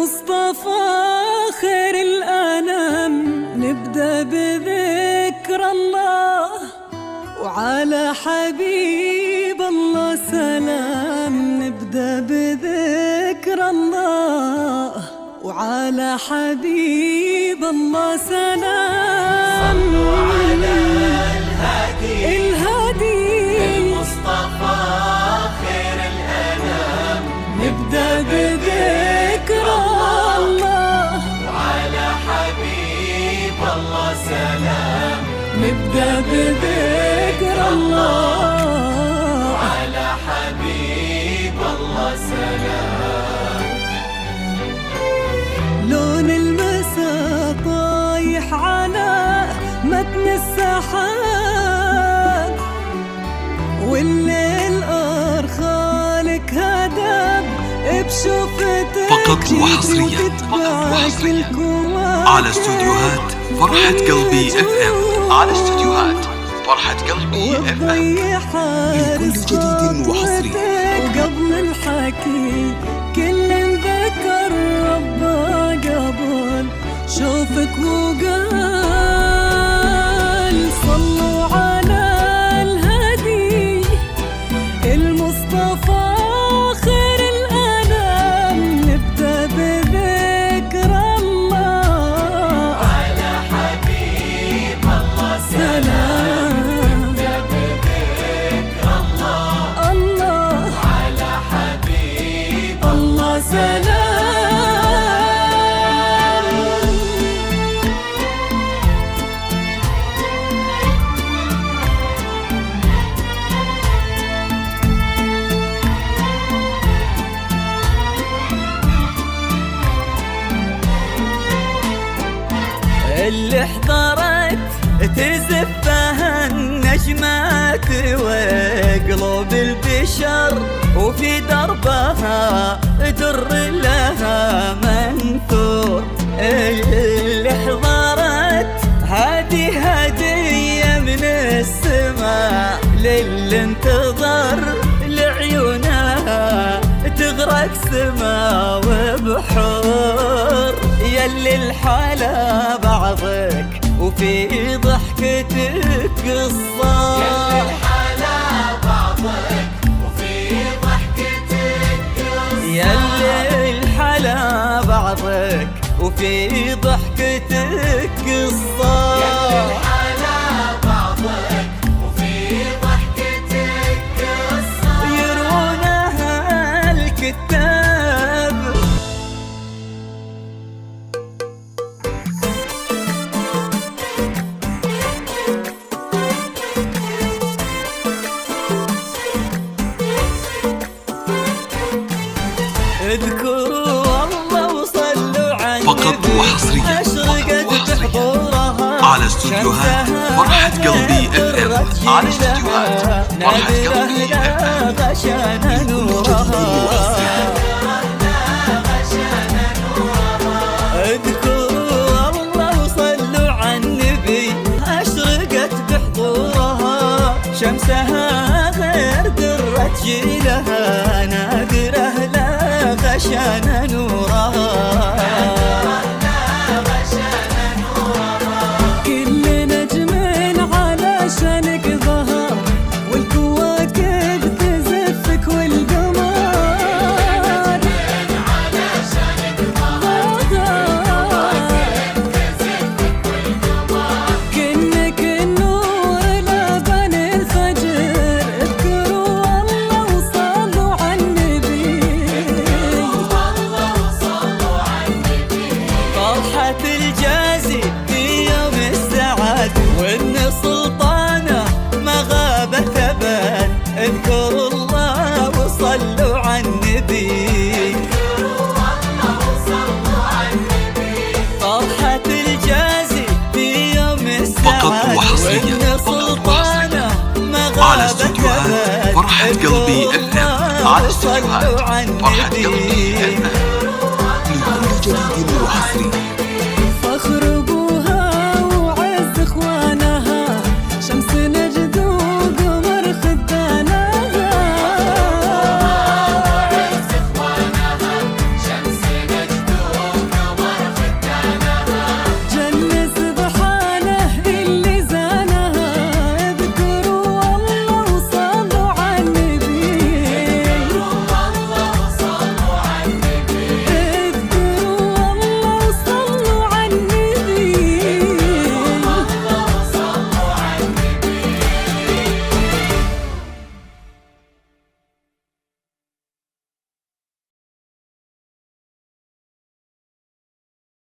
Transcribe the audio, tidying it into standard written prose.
المصطفى خير الأنام، نبدأ بذكر الله وعلى حبيب الله سلام. نبدأ بذكر الله وعلى حبيب الله سلام. صلوا على الهادي المصطفى خير الأنام، نبدأ بذكر الله وعلى حبيب الله سلام. نبدأ بذكر الله وعلى حبيب الله سلام. لون المساء طايح على متن السحاب، والليل أرخالك هدب بشوفتك فقط وحصريا على استوديوهات فرحة قلبي FM. على استوديوهات فرحة قلبي FM لكل جديد وحصري. وقبل الحكي كل ذكر ربه قبل شوفك وقال صلوا على الهادي المصطفى خير الأنام. نبدأ بذكر الله على حبيب الله سلام. نبدأ بذكر الله الله على حبيب الله سلام. اللي حضرت تزفها النجمات وقلوب البشر، وفي دربها در لها منثور. اللي حضرت هذه هدية من السماء للي انتظر لعيونها تغرق سما وبحور. يلي الحلا بعضك وفي ضحكتك قصة، يلي الحلا بعضك وفي ضحكتك قصة، يلي الحلا بعضك وفي ضحكتك قصة. يلي الحلا بعضك وفي ضحكتك قصة. يروونها الكتاب اذكروا الله وصلوا على فقط وحصريا على استوديوهات فرحة قلبي FM. على استوديوهات فرحة قلبي FM غشان نورها. اذكروا الله وصلوا على النبي، أشرقت بحضورها شمسها غير درة جيلها، نادرة لا غشان نورها. كل نجم علشانك ظهر، والكواكب تزفك والقمر علشانك ظهر، كأنك النور لبن الفجر. اذكروا الله وصلوا على النبي، والله وصلوا على النبي. فرحة الجازي في يوم السعد، وإن سلطانه ما غابت أبد. اذكروا الله وصلوا على النبي، والله وصلوا على النبي. فرحة الجازي في يوم فقط السعد، وحصريا وإن سلطانه ما غابت على استوديوهات أبد. فرحة قلبي FM. على استوديوهات فرحة قلبي